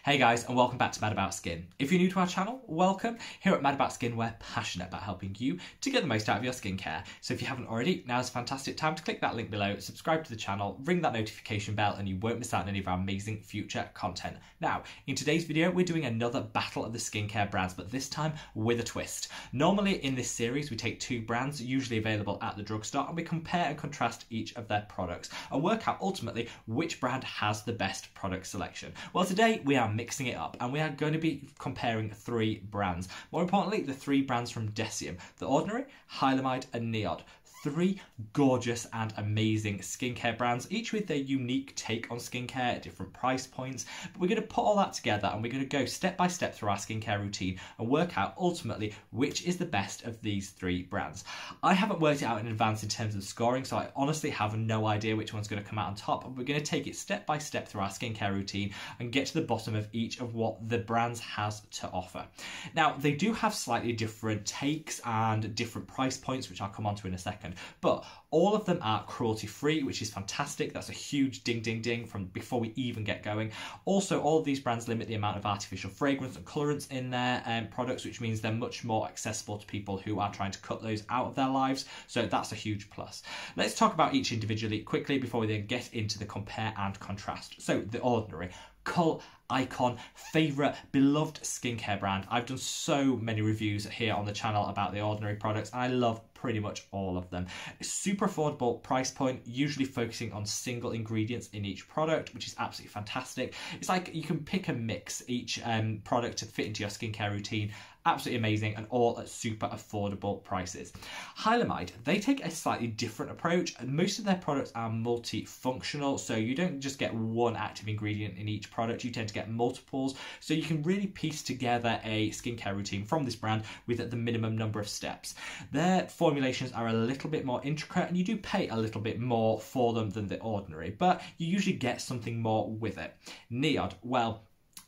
Hey guys, and welcome back to Mad About Skin. If you're new to our channel, welcome. Here at Mad About Skin, we're passionate about helping you to get the most out of your skincare. So if you haven't already, now's a fantastic time to click that link below, subscribe to the channel, ring that notification bell, and you won't miss out on any of our amazing future content. Now, in today's video, we're doing another battle of the skincare brands, but this time with a twist. Normally in this series, we take two brands, usually available at the drugstore, and we compare and contrast each of their products and work out ultimately which brand has the best product selection. Well, today we are mixing it up and we are going to be comparing three brands. More importantly, the three brands from Deciem: The Ordinary, Hylamide and NIOD. Three gorgeous and amazing skincare brands, each with their unique take on skincare at different price points. But we're going to put all that together and we're going to go step by step through our skincare routine and work out ultimately which is the best of these three brands. I haven't worked it out in advance in terms of scoring, so I honestly have no idea which one's going to come out on top. And we're going to take it step by step through our skincare routine and get to the bottom of each of what the brands has to offer. Now, they do have slightly different takes and different price points, which I'll come on to in a second. But all of them are cruelty-free, which is fantastic. That's a huge ding, ding, ding from before we even get going. Also, all of these brands limit the amount of artificial fragrance and colorants in their products, which means they're much more accessible to people who are trying to cut those out of their lives. So that's a huge plus. Let's talk about each individually quickly before we then get into the compare and contrast. So, The Ordinary. Cult icon, favourite, beloved skincare brand. I've done so many reviews here on the channel about The Ordinary products and I love pretty much all of them. Super affordable price point, usually focusing on single ingredients in each product, which is absolutely fantastic. It's like you can pick and mix each product to fit into your skincare routine. Absolutely amazing, and all at super affordable prices. Hylamide, they take a slightly different approach, and most of their products are multifunctional, so you don't just get one active ingredient in each product, you tend to get multiples, so you can really piece together a skincare routine from this brand with the minimum number of steps. Their formulations are a little bit more intricate, and you do pay a little bit more for them than The Ordinary, but you usually get something more with it. NIOD, well,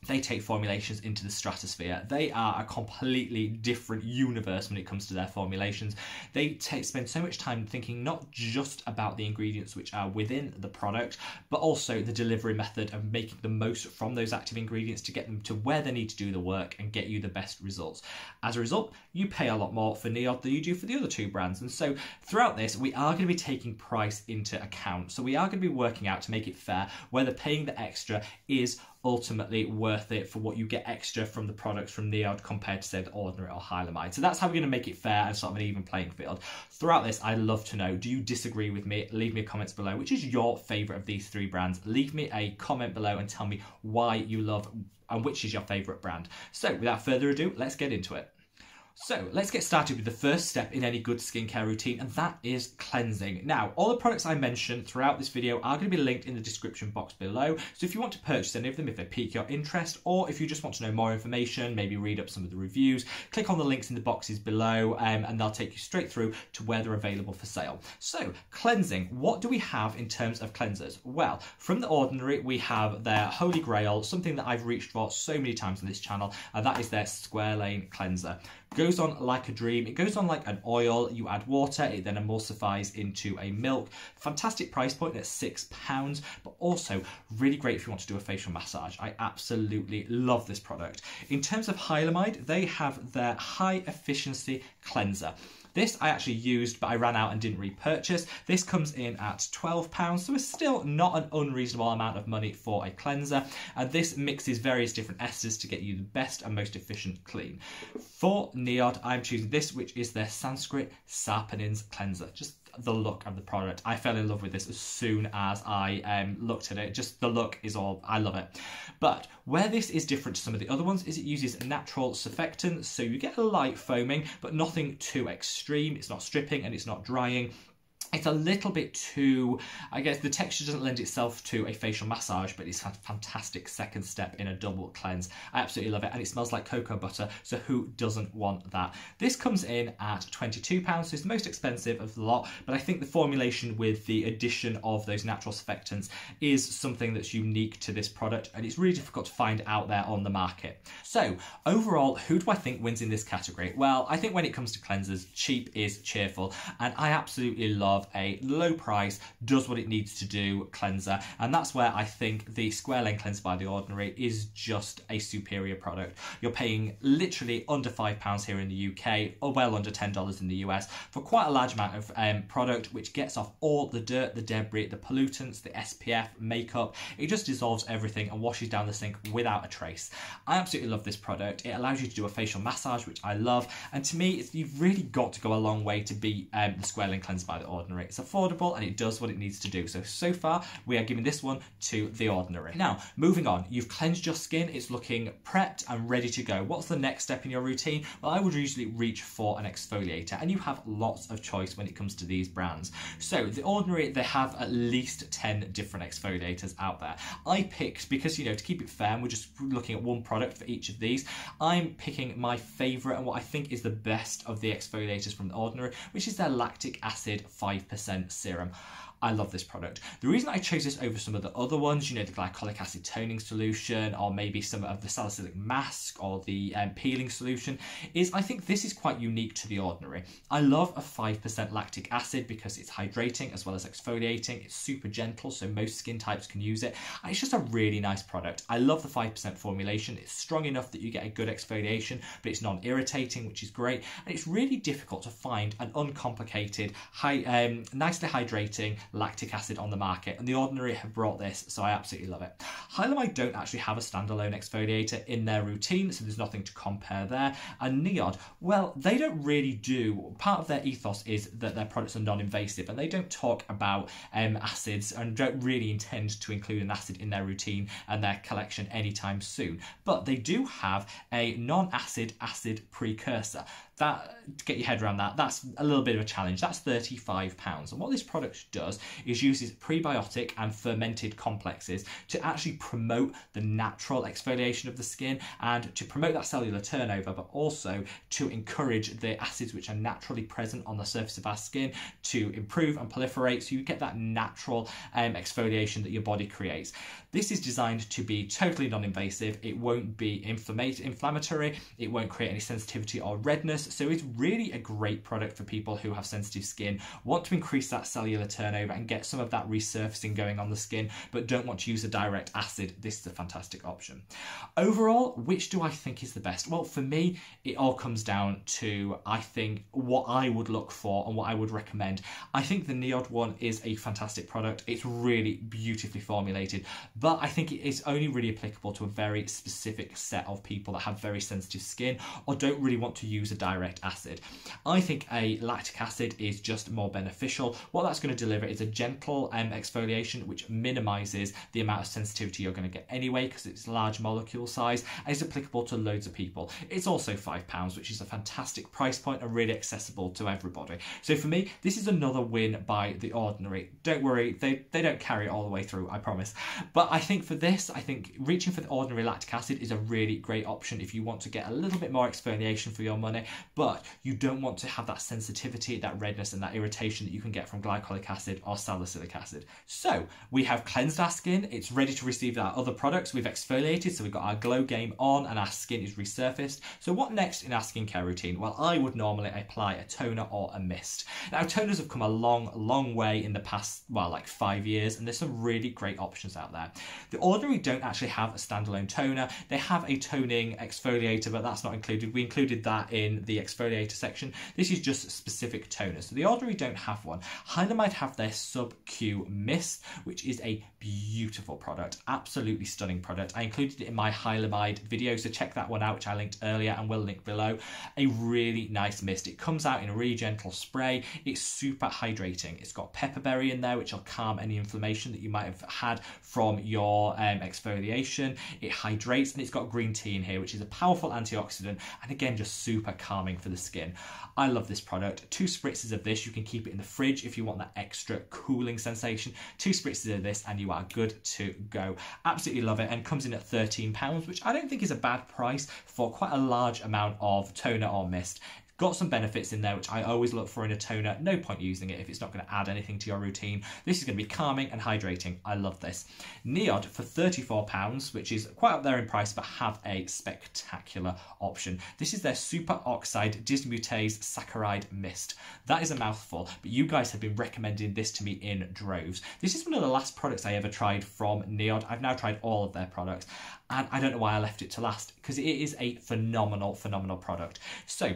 they take formulations into the stratosphere. They are a completely different universe when it comes to their formulations. They spend so much time thinking not just about the ingredients which are within the product, but also the delivery method of making the most from those active ingredients to get them to where they need to do the work and get you the best results. As a result, you pay a lot more for NIOD than you do for the other two brands. And so throughout this, we are going to be taking price into account. So we are going to be working out to make it fair whether paying the extra is ultimately worth it for what you get extra from the products from NIOD compared to, say, The Ordinary or Hylamide. So that's how we're going to make it fair and sort of an even playing field. Throughout this, I'd love to know, do you disagree with me? Leave me comments below. Which is your favourite of these three brands? Leave me a comment below and tell me why you love and which is your favourite brand. So without further ado, let's get into it. So let's get started with the first step in any good skincare routine, and that is cleansing. Now, all the products I mentioned throughout this video are going to be linked in the description box below. So if you want to purchase any of them, if they pique your interest, or if you just want to know more information, maybe read up some of the reviews, click on the links in the boxes below and they'll take you straight through to where they're available for sale. So cleansing, what do we have in terms of cleansers? Well, from The Ordinary, we have their Holy Grail, something that I've reached for so many times on this channel, and that is their squalane cleanser. Goes on like a dream. It goes on like an oil. You add water, it then emulsifies into a milk. Fantastic price point at £6, but also really great if you want to do a facial massage. I absolutely love this product. In terms of Hylamide, they have their high efficiency cleanser. This I actually used, but I ran out and didn't repurchase. This comes in at £12, so it's still not an unreasonable amount of money for a cleanser. And this mixes various different esters to get you the best and most efficient clean. For NIOD, I'm choosing this, which is their Sanskrit saponins cleanser. Just the look of the product. I fell in love with this as soon as I looked at it. Just the look is all, I love it. But where this is different to some of the other ones is it uses natural surfactants, so you get a light foaming, but nothing too extreme. It's not stripping and it's not drying. It's a little bit too, I guess the texture doesn't lend itself to a facial massage, but it's a fantastic second step in a double cleanse. I absolutely love it, and it smells like cocoa butter, so who doesn't want that? This comes in at £22, so it's the most expensive of the lot, but I think the formulation with the addition of those natural surfactants is something that's unique to this product, and it's really difficult to find out there on the market. So overall, who do I think wins in this category? Well, I think when it comes to cleansers, cheap is cheerful, and I absolutely love of a low price, does what it needs to do cleanser, and that's where I think the Squalane Cleanser by The Ordinary is just a superior product. You're paying literally under £5 here in the UK, or well under $10 in the US, for quite a large amount of product, which gets off all the dirt, the debris, the pollutants, the SPF, makeup. It just dissolves everything and washes down the sink without a trace. I absolutely love this product. It allows you to do a facial massage, which I love, and to me, you've really got to go a long way to beat the Squalane Cleanser by The Ordinary. It's affordable and it does what it needs to do. So far, we are giving this one to The Ordinary. Now, moving on, you've cleansed your skin, it's looking prepped and ready to go. What's the next step in your routine? Well, I would usually reach for an exfoliator, and you have lots of choice when it comes to these brands. So The Ordinary, they have at least 10 different exfoliators out there. I picked, because, you know, to keep it fair, we're just looking at one product for each of these, I'm picking my favourite and what I think is the best of the exfoliators from The Ordinary, which is their lactic acid 5% serum. I love this product. The reason I chose this over some of the other ones, you know, the glycolic acid toning solution, or maybe some of the salicylic mask, or the peeling solution, is I think this is quite unique to The Ordinary. I love a 5% lactic acid because it's hydrating as well as exfoliating. It's super gentle, so most skin types can use it. And it's just a really nice product. I love the 5% formulation. It's strong enough that you get a good exfoliation, but it's non-irritating, which is great. And it's really difficult to find an uncomplicated, nicely hydrating lactic acid on the market, and The Ordinary have brought this, so I absolutely love it. Hylamide don't actually have a standalone exfoliator in their routine, so there's nothing to compare there. And NIOD, well, they don't really do, part of their ethos is that their products are non-invasive, and they don't talk about acids and don't really intend to include an acid in their routine and their collection anytime soon. But they do have a non-acid acid precursor. That, to get your head around that, that's a little bit of a challenge. That's £35. And what this product does is uses prebiotic and fermented complexes to actually promote the natural exfoliation of the skin and to promote that cellular turnover, but also to encourage the acids which are naturally present on the surface of our skin to improve and proliferate, so you get that natural exfoliation that your body creates. This is designed to be totally non-invasive. It won't be inflammatory. It won't create any sensitivity or redness. So it's really a great product for people who have sensitive skin, want to increase that cellular turnover and get some of that resurfacing going on the skin, but don't want to use a direct acid. This is a fantastic option. Overall, which do I think is the best? Well, for me, it all comes down to, I think, what I would look for and what I would recommend. I think the NIOD one is a fantastic product. It's really beautifully formulated, but I think it is only really applicable to a very specific set of people that have very sensitive skin or don't really want to use a direct acid. I think a lactic acid is just more beneficial. What that's going to deliver is a gentle exfoliation which minimises the amount of sensitivity you're going to get anyway, because it's large molecule size and it's applicable to loads of people. It's also £5, which is a fantastic price point and really accessible to everybody. So for me, this is another win by The Ordinary. Don't worry, they don't carry it all the way through, I promise. But I think for this, I think reaching for The Ordinary lactic acid is a really great option if you want to get a little bit more exfoliation for your money, but you don't want to have that sensitivity, that redness and that irritation that you can get from glycolic acid or salicylic acid. So we have cleansed our skin, it's ready to receive our other products, we've exfoliated, so we've got our glow game on and our skin is resurfaced. So what next in our skincare routine? Well, I would normally apply a toner or a mist. Now, toners have come a long way in the past, well, like 5 years, and there's some really great options out there. The Ordinary don't actually have a standalone toner. They have a toning exfoliator, but that's not included. We included that in the exfoliator section. This is just specific toners. So The Ordinary don't have one. Hylamide have their Sub-Q Mist, which is a beautiful product, absolutely stunning product. I included it in my Hylamide video, so check that one out, which I linked earlier and will link below. A really nice mist. It comes out in a really gentle spray. It's super hydrating. It's got pepperberry in there, which will calm any inflammation that you might have had from your exfoliation. It hydrates, and it's got green tea in here, which is a powerful antioxidant, and again, just super calming for the skin. I love this product. 2 spritzes of this. You can keep it in the fridge if you want that extra cooling sensation. 2 spritzes of this and you are good to go. Absolutely love it, and comes in at £13, which I don't think is a bad price for quite a large amount of toner or mist. Got some benefits in there, which I always look for in a toner. No point using it if it's not going to add anything to your routine. This is going to be calming and hydrating. I love this. NIOD for £34, which is quite up there in price, but have a spectacular option. This is their super oxide dismutase saccharide mist. That is a mouthful, but you guys have been recommending this to me in droves. This is one of the last products I ever tried from NIOD. I've now tried all of their products, and I don't know why I left it to last, because it is a phenomenal product. So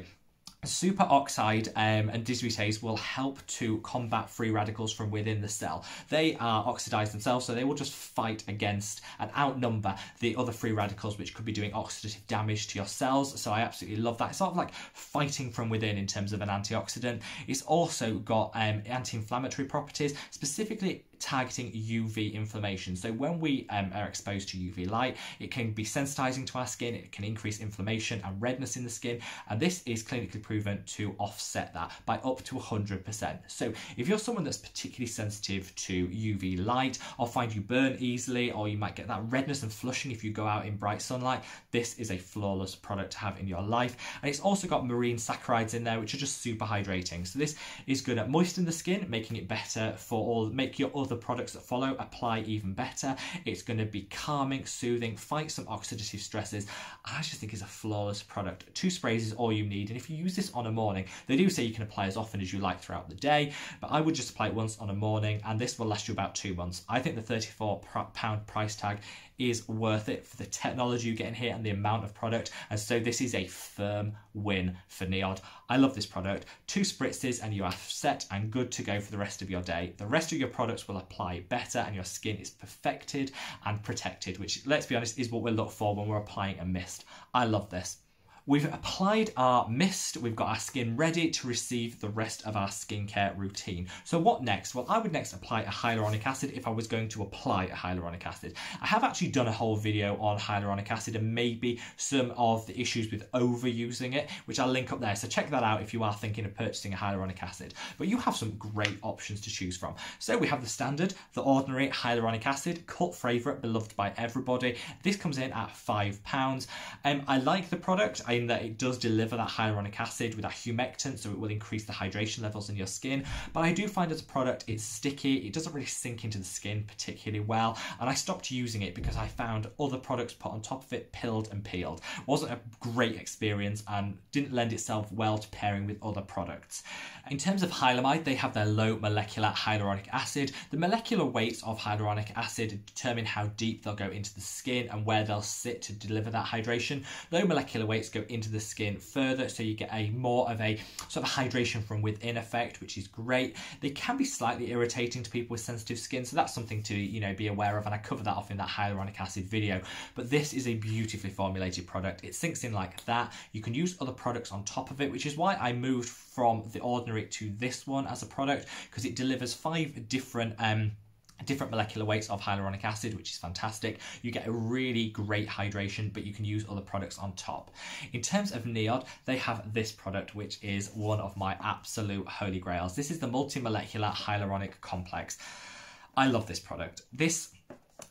super oxide and dismutase will help to combat free radicals from within the cell. They are oxidized themselves, so they will just fight against and outnumber the other free radicals which could be doing oxidative damage to your cells. So I absolutely love that. It's sort of like fighting from within in terms of an antioxidant. It's also got anti-inflammatory properties, specifically targeting UV inflammation. So when we are exposed to UV light, it can be sensitizing to our skin, it can increase inflammation and redness in the skin, and this is clinically proven to offset that by up to 100%. So if you're someone that's particularly sensitive to UV light, or find you burn easily, or you might get that redness and flushing if you go out in bright sunlight, this is a flawless product to have in your life. And it's also got marine saccharides in there, which are just super hydrating. So this is going to moisten the skin, making it better for make your other products that follow apply even better. It's going to be calming, soothing, fight some oxidative stresses. I just think it's a flawless product. 2 sprays is all you need, and if you use this on a morning, they do say you can apply as often as you like throughout the day, but I would just apply it once on a morning, and this will last you about 2 months. I think the £34 price tag is worth it for the technology you get in here and the amount of product, and so this is a firm win for NIOD. I love this product. 2 spritzes and you are set and good to go for the rest of your day. The rest of your products will apply better and your skin is perfected and protected, which, let's be honest, is what we look for when we're applying a mist. I love this. We've applied our mist, we've got our skin ready to receive the rest of our skincare routine. So what next? Well, I would next apply a hyaluronic acid if I was going to apply a hyaluronic acid. I have actually done a whole video on hyaluronic acid and maybe some of the issues with overusing it, which I'll link up there. So check that out if you are thinking of purchasing a hyaluronic acid. But you have some great options to choose from. So we have the standard, the ordinary hyaluronic acid, cult favourite, beloved by everybody. This comes in at £5. I like the product in that it does deliver that hyaluronic acid with that humectant, so it will increase the hydration levels in your skin. But I do find as a product it's sticky, it doesn't really sink into the skin particularly well, and I stopped using it because I found other products put on top of it pilled and peeled. It wasn't a great experience and didn't lend itself well to pairing with other products. In terms of Hylamide, they have their low molecular hyaluronic acid. The molecular weights of hyaluronic acid determine how deep they'll go into the skin and where they'll sit to deliver that hydration. Low molecular weights go into the skin further, so you get a more of a sort of hydration from within effect, which is great. They can be slightly irritating to people with sensitive skin, so that's something to, you know, be aware of, and I cover that off in that hyaluronic acid video. But this is a beautifully formulated product. It sinks in like that. You can use other products on top of it, which is why I moved from the ordinary to this one as a product, because it delivers 5 different molecular weights of hyaluronic acid, which is fantastic. You get a really great hydration, but you can use other products on top. In terms of NIOD, they have this product, which is one of my absolute holy grails. This is the multi-molecular hyaluronic complex. I love this product. This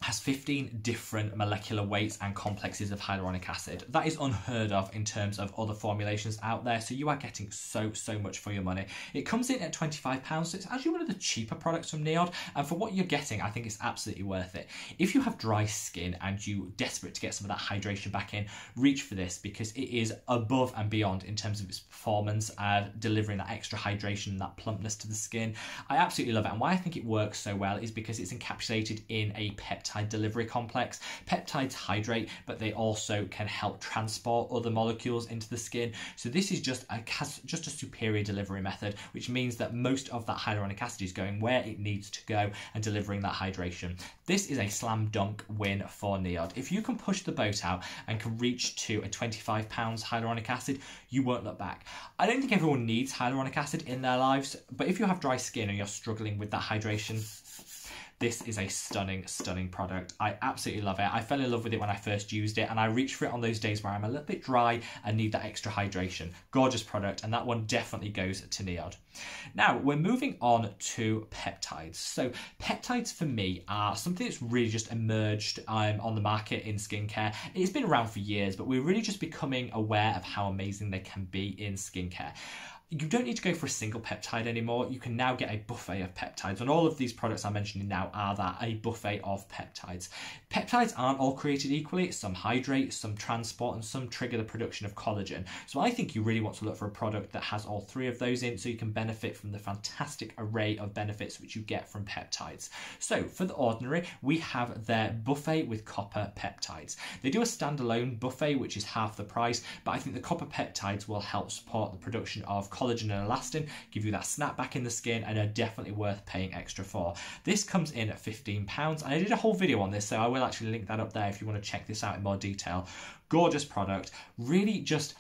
has 15 different molecular weights and complexes of hyaluronic acid. That is unheard of in terms of other formulations out there, so you are getting so much for your money. It comes in at £25, so it's actually one of the cheaper products from NIOD, and for what you're getting, I think it's absolutely worth it. If you have dry skin and you're desperate to get some of that hydration back in, reach for this, because it is above and beyond in terms of its performance, delivering that extra hydration and that plumpness to the skin. I absolutely love it, and why I think it works so well is because it's encapsulated in a peptide delivery complex. Peptides hydrate, but they also can help transport other molecules into the skin. So this is just a superior delivery method, which means that most of that hyaluronic acid is going where it needs to go and delivering that hydration. This is a slam dunk win for NIOD. If you can push the boat out and can reach to a £25 hyaluronic acid, you won't look back. I don't think everyone needs hyaluronic acid in their lives, but if you have dry skin and you're struggling with that hydration, This is a stunning, stunning product. I absolutely love it. I fell in love with it when I first used it, and I reach for it on those days where I'm a little bit dry and need that extra hydration. Gorgeous product, and that one definitely goes to NIOD. Now, we're moving on to peptides. So peptides for me are something that's really just emerged on the market in skincare. It's been around for years, but we're really just becoming aware of how amazing they can be in skincare. You don't need to go for a single peptide anymore. You can now get a buffet of peptides, and all of these products I'm mentioning now are that, a buffet of peptides. Peptides aren't all created equally. Some hydrate, some transport, and some trigger the production of collagen. So I think you really want to look for a product that has all three of those in, so you can benefit from the fantastic array of benefits which you get from peptides. So for The Ordinary, we have their buffet with copper peptides. They do a standalone buffet, which is half the price, but I think the copper peptides will help support the production of collagen and elastin, give you that snap back in the skin, and are definitely worth paying extra for. This comes in at £15, and I did a whole video on this, so I will actually link that up there if you want to check this out in more detail. Gorgeous product, really just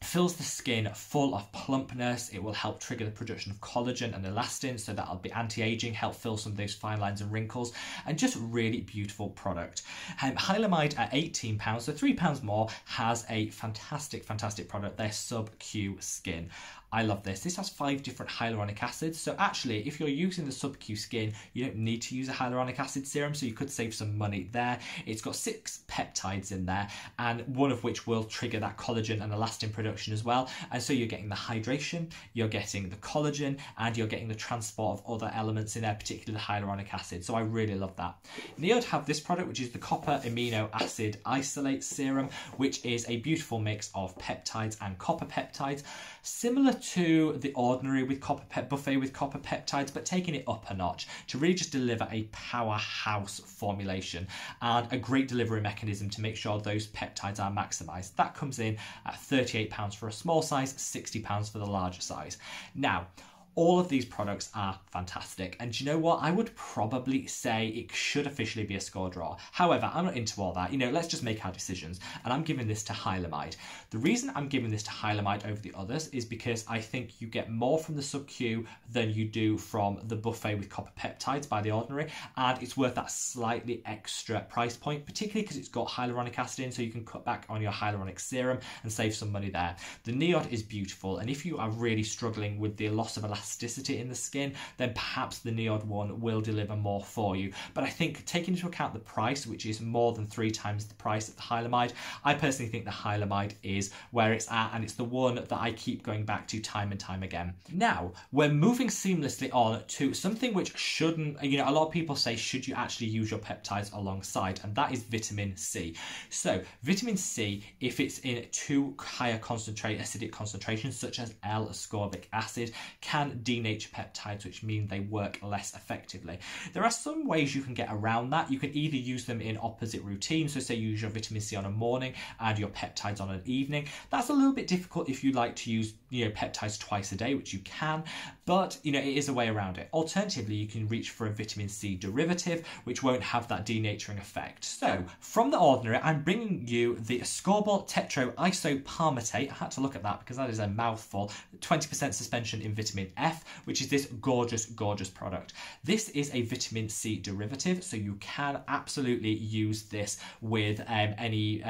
fills the skin full of plumpness. It will help trigger the production of collagen and elastin, so that'll be anti-aging, help fill some of those fine lines and wrinkles, and just really beautiful product. Hylamide at £18, so £3 more, has a fantastic product, their sub-Q skin. I love this. This has 5 different hyaluronic acids. So actually, if you're using the sub-Q skin, you don't need to use a hyaluronic acid serum, so you could save some money there. It's got 6 peptides in there, and one of which will trigger that collagen and elastin production as well. And so you're getting the hydration, you're getting the collagen, and you're getting the transport of other elements in there, particularly the hyaluronic acid. So I really love that. NIOD have this product, which is the copper amino acid isolate serum, which is a beautiful mix of peptides and copper peptides, similar to The Ordinary with buffet with copper peptides, but taking it up a notch to really just deliver a powerhouse formulation and a great delivery mechanism to make sure those peptides are maximised. That comes in at £38 for a small size, £60 for the larger size. Now, all of these products are fantastic, and do you know what? I would probably say it should officially be a score draw. However, I'm not into all that. Let's just make our decisions, and I'm giving this to Hylamide. The reason I'm giving this to Hylamide over the others is because I think you get more from the sub-Q than you do from the buffet with copper peptides by The Ordinary, and it's worth that slightly extra price point, particularly because it's got hyaluronic acid in, so you can cut back on your hyaluronic serum and save some money there. The NIOD is beautiful, and if you are really struggling with the loss of elasticity in the skin, then perhaps the NIOD one will deliver more for you. But I think, taking into account the price, which is more than 3 times the price of the Hylamide, I personally think the Hylamide is where it's at, and it's the one that I keep going back to time and time again. Now, we're moving seamlessly on to something which shouldn't, a lot of people say, should you actually use your peptides alongside, and that is vitamin C. So vitamin C, if it's in too higher acidic concentrations, such as L-ascorbic acid, can denature peptides, which mean they work less effectively. There are some ways you can get around that. You can either use them in opposite routines, so say you use your vitamin C on a morning and your peptides on an evening. That's a little bit difficult if you like to use peptides twice a day, which you can, but it is a way around it. Alternatively, you can reach for a vitamin C derivative, which won't have that denaturing effect. So from The Ordinary, I'm bringing you the ascorbyl tetroisopalmitate. I had to look at that because that is a mouthful. 20% suspension in vitamin F, which is this gorgeous product. This is a vitamin C derivative, so you can absolutely use this with any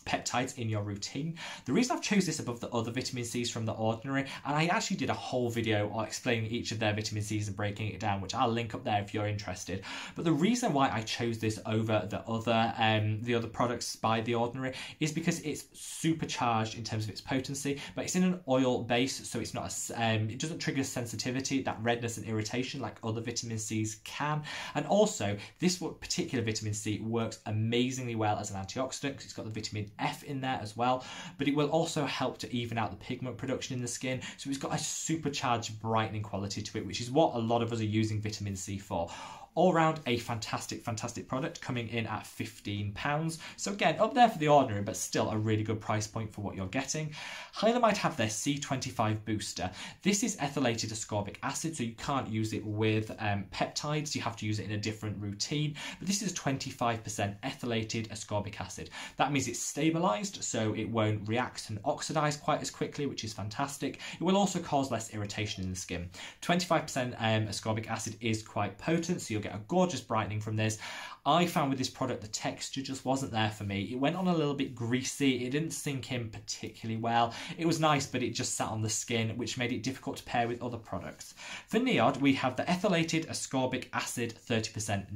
peptides in your routine. The reason I've chose this above the other vitamin C's from The Ordinary, and I actually did a whole video explaining each of their vitamin C's and breaking it down, which I'll link up there if you're interested. But the reason why I chose this over the other products by The Ordinary is because it's supercharged in terms of its potency, but it's in an oil base, so it's not it doesn't trigger sensitivity, that redness and irritation like other vitamin C's can. And also, this particular vitamin C works amazingly well as an antioxidant because it's got the vitamin F in there as well, but it will also help to even out the pigment production in the skin, so it's got a supercharged brightening quality to it, which is what a lot of us are using vitamin C for. All round a fantastic product, coming in at £15. So again, up there for The Ordinary, but still a really good price point for what you're getting. Hylamide have their C25 booster. This is ethylated ascorbic acid, so you can't use it with peptides. You have to use it in a different routine. But this is 25% ethylated ascorbic acid. That means it's stabilized, so it won't react and oxidize quite as quickly, which is fantastic. It will also cause less irritation in the skin. 25% ascorbic acid is quite potent, so you'll get a gorgeous brightening from this. I found with this product the texture just wasn't there for me. It went on a little bit greasy, it didn't sink in particularly well. It was nice, but it just sat on the skin, which made it difficult to pair with other products. For NIOD, we have the ethylated ascorbic acid 30%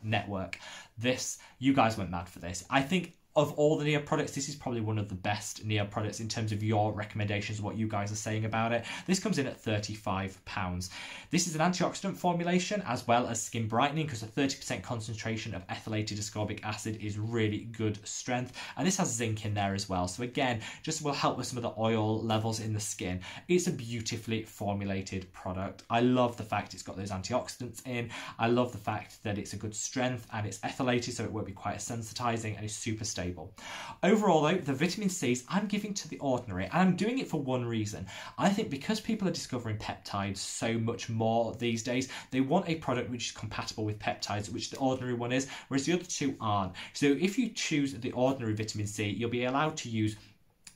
network. This, you guys went mad for this. I think of all the NIOD products, this is probably one of the best NIOD products in terms of your recommendations, what you guys are saying about it. This comes in at £35. This is an antioxidant formulation as well as skin brightening, because a 30% concentration of ethylated ascorbic acid is really good strength. And this has zinc in there as well. So again, just will help with some of the oil levels in the skin. It's a beautifully formulated product. I love the fact it's got those antioxidants in. I love the fact that it's a good strength and it's ethylated, so it won't be quite as sensitizing, and it's super stable. Overall though, the vitamin C's I'm giving to The Ordinary, and I'm doing it for one reason. I think because people are discovering peptides so much more these days, they want a product which is compatible with peptides, which The Ordinary one is, whereas the other two aren't. So if you choose The Ordinary vitamin C, you'll be allowed to use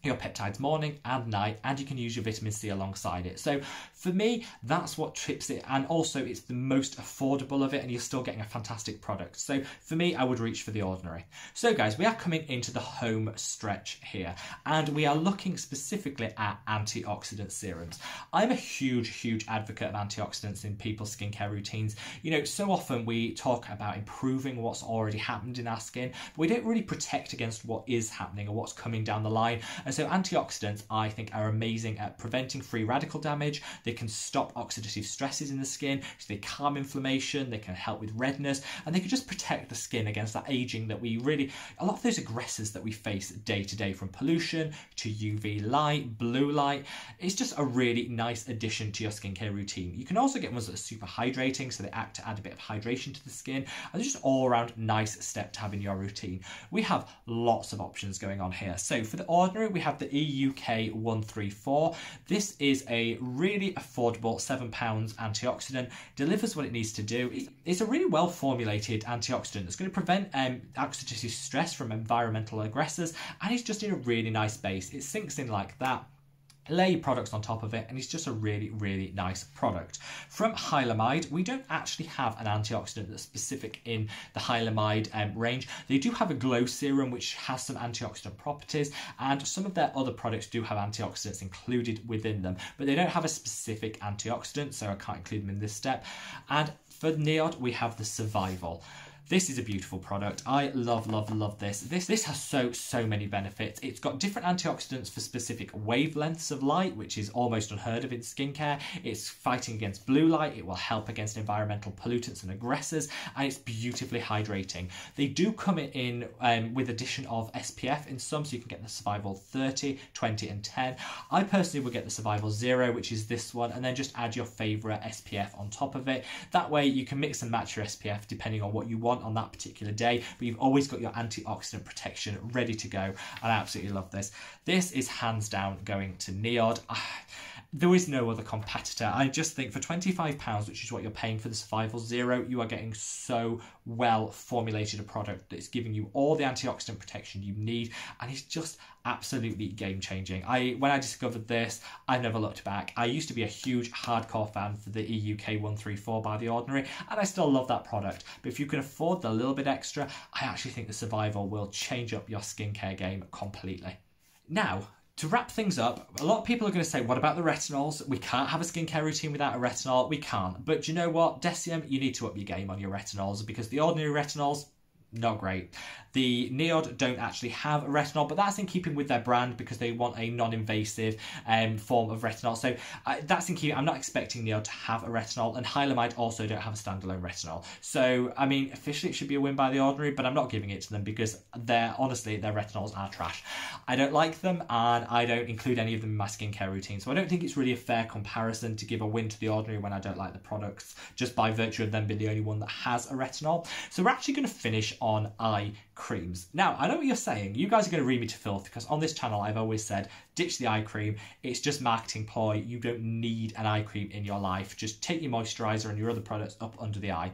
your peptides morning and night, and you can use your vitamin C alongside it. So for me, that's what trips it, and also it's the most affordable of it, and you're still getting a fantastic product. So for me, I would reach for The Ordinary. So guys, we are coming into the home stretch here, and we are looking specifically at antioxidant serums. I'm a huge advocate of antioxidants in people's skincare routines. You know, so often we talk about improving what's already happened in our skin, but we don't really protect against what is happening or what's coming down the line. And so antioxidants, I think, are amazing at preventing free radical damage. They can stop oxidative stresses in the skin, so they calm inflammation, they can help with redness, and they can just protect the skin against that aging that we really, a lot of those aggressors that we face day to day, from pollution to UV light, blue light. It's just a really nice addition to your skincare routine. You can also get ones that are super hydrating, so they act to add a bit of hydration to the skin, and they're just all around nice step to have in your routine. We have lots of options going on here. So for The Ordinary, we have the EUK 134. This is a really affordable £7 antioxidant, delivers what it needs to do. It's a really well formulated antioxidant that's going to prevent oxidative stress from environmental aggressors, and it's just in a really nice base. It sinks in like that. Lay your products on top of it, and it's just a really nice product. From Hylamide, we don't actually have an antioxidant that's specific in the Hylamide range. They do have a glow serum which has some antioxidant properties, and some of their other products do have antioxidants included within them, but they don't have a specific antioxidant, so I can't include them in this step. And for NIOD, we have the Survival. This is a beautiful product. I love this. This has so many benefits. It's got different antioxidants for specific wavelengths of light, which is almost unheard of in skincare. It's fighting against blue light. It will help against environmental pollutants and aggressors, and it's beautifully hydrating. They do come in with addition of SPF in some, so you can get the Survival 30, 20 and 10. I personally would get the Survival 0, which is this one, and then just add your favourite SPF on top of it. That way you can mix and match your SPF depending on what you want on that particular day, but you've always got your antioxidant protection ready to go, and I absolutely love this. This is hands down going to NIOD. There is no other competitor. I just think for £25, which is what you're paying for the Survival 0, you are getting so well formulated a product that's giving you all the antioxidant protection you need, and it's just absolutely game changing. When I discovered this, I've never looked back. I used to be a huge hardcore fan for the EUK 134 by The Ordinary, and I still love that product. But if you can afford the little bit extra, I actually think the Survival will change up your skincare game completely. Now, to wrap things up, a lot of people are going to say, what about the retinols? We can't have a skincare routine without a retinol. We can't. But do you know what? Deciem, you need to up your game on your retinols, because the Ordinary retinols, not great. The NIOD don't actually have a retinol, but that's in keeping with their brand because they want a non-invasive form of retinol. So that's in keeping. I'm not expecting NIOD to have a retinol, and Hylamide also don't have a standalone retinol. So, I mean, officially it should be a win by The Ordinary, but I'm not giving it to them because honestly, their retinols are trash. I don't like them, and I don't include any of them in my skincare routine. So I don't think it's really a fair comparison to give a win to The Ordinary when I don't like the products, just by virtue of them being the only one that has a retinol. So we're actually going to finish on eye creams. Now, I know what you're saying. You guys are going to read me to filth, because on this channel I've always said, ditch the eye cream. It's just marketing ploy. You don't need an eye cream in your life. Just take your moisturiser and your other products up under the eye.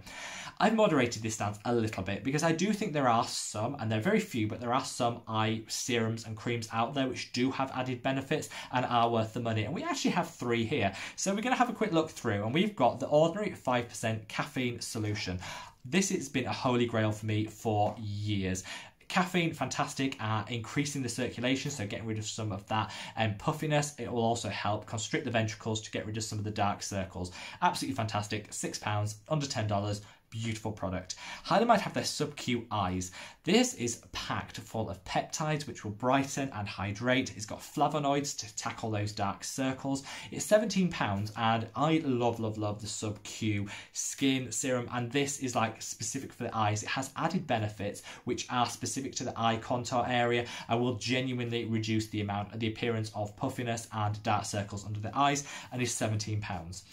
I've moderated this stance a little bit because I do think there are some, and they're very few, but there are some eye serums and creams out there which do have added benefits and are worth the money. And we actually have 3 here. So we're going to have a quick look through, and we've got the ordinary 5% caffeine solution. This has been a holy grail for me for years. Caffeine, fantastic at increasing the circulation, so getting rid of some of that puffiness. It will also help constrict the ventricles to get rid of some of the dark circles. Absolutely fantastic. £6, under $10. Beautiful product. Hylamide have their sub-Q eyes. This is packed full of peptides which will brighten and hydrate. It's got flavonoids to tackle those dark circles. It's £17 and I love the sub-Q skin serum, and this is like specific for the eyes. It has added benefits which are specific to the eye contour area and will genuinely reduce the appearance of puffiness and dark circles under the eyes, and is £17.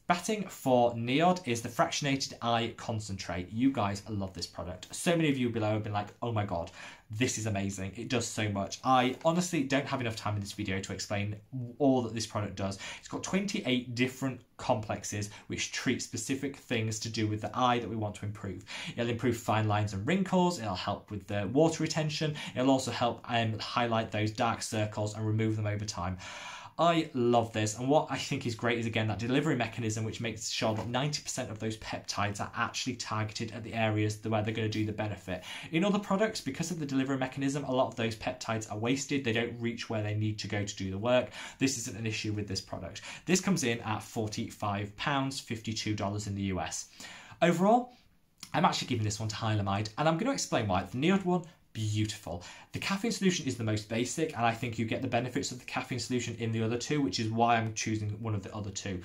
Batting for NIOD is the fractionated eye concentrate. You guys love this product. So many of you below have been like, oh my god, this is amazing. It does so much. I honestly don't have enough time in this video to explain all that this product does. It's got 28 different complexes which treat specific things to do with the eye that we want to improve. It'll improve fine lines and wrinkles. It'll help with the water retention. It'll also help highlight those dark circles and remove them over time. I love this, and what I think is great is, again, that delivery mechanism which makes sure that 90% of those peptides are actually targeted at the areas where they're going to do the benefit. In other products, because of the delivery mechanism, a lot of those peptides are wasted. They don't reach where they need to go to do the work. This isn't an issue with this product. This comes in at £45, $52 in the US. Overall, I'm actually giving this one to Hylamide, and I'm going to explain why. The NIOD one, beautiful. The caffeine solution is the most basic, and I think you get the benefits of the caffeine solution in the other two, which is why I'm choosing one of the other two.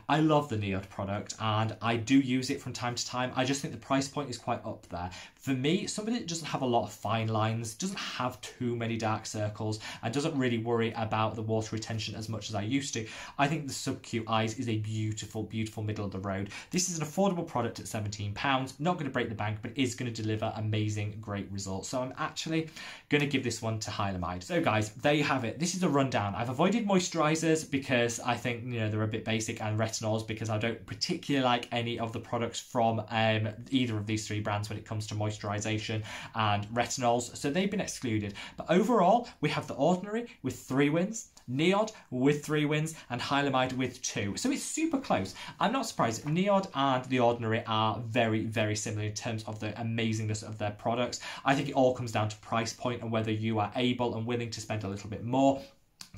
I love the NIOD product and I do use it from time to time. I just think the price point is quite up there. For me, somebody that doesn't have a lot of fine lines, doesn't have too many dark circles, and doesn't really worry about the water retention as much as I used to, I think the sub-Q eyes is a beautiful, beautiful middle of the road. This is an affordable product at £17, not going to break the bank, but is going to deliver amazing, great results. So I'm actually going to give this one to Hylamide. So guys, there you have it. This is a rundown. I've avoided moisturizers because I think, you know, they're a bit basic, and retinols because I don't particularly like any of the products from either of these 3 brands when it comes to moisturization and retinols, so they've been excluded. But overall, we have the Ordinary with 3 wins, NIOD with 3 wins, and Hylamide with 2. So it's super close. I'm not surprised. NIOD and the Ordinary are very, very similar in terms of the amazingness of their products. I think it all comes down to price point and whether you are able and willing to spend a little bit more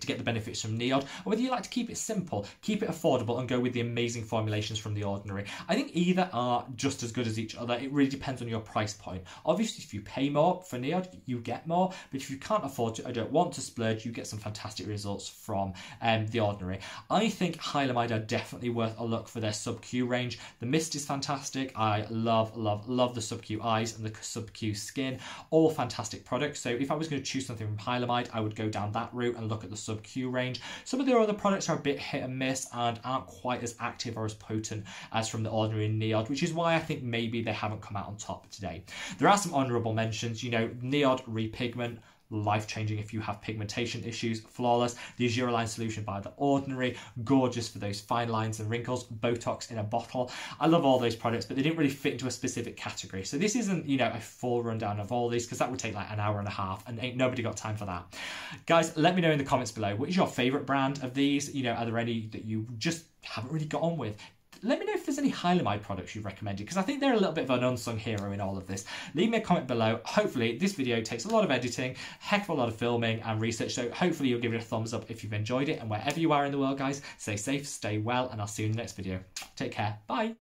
to get the benefits from NIOD, or whether you like to keep it simple, keep it affordable, and go with the amazing formulations from the Ordinary. I think either are just as good as each other. It really depends on your price point. Obviously, if you pay more for NIOD, you get more, but if you can't afford to or don't want to splurge, you get some fantastic results from the Ordinary. I think Hylamide are definitely worth a look for their sub-Q range. The mist is fantastic. I love the sub-Q eyes and the sub-Q skin. All fantastic products. So if I was going to choose something from Hylamide, I would go down that route and look at the sub-Q range. Some of their other products are a bit hit and miss and aren't quite as active or as potent as from the Ordinary and NIOD, which is why I think maybe they haven't come out on top today. There are some honourable mentions. You know, NIOD Repigment, life-changing if you have pigmentation issues, flawless. The Azure solution by the Ordinary, gorgeous for those fine lines and wrinkles, Botox in a bottle. I love all those products, but they didn't really fit into a specific category. So this isn't, you know, a full rundown of all these, because that would take like an hour and a half, and ain't nobody got time for that. Guys, let me know in the comments below, what is your favourite brand of these? You know, are there any that you just haven't really got on with? Let me know if there's any Hylamide products you've recommended, because I think they're a little bit of an unsung hero in all of this. Leave me a comment below. Hopefully this video takes a lot of editing, heck of a lot of filming and research, so hopefully you'll give it a thumbs up if you've enjoyed it. And wherever you are in the world, guys, stay safe, stay well, and I'll see you in the next video. Take care. Bye.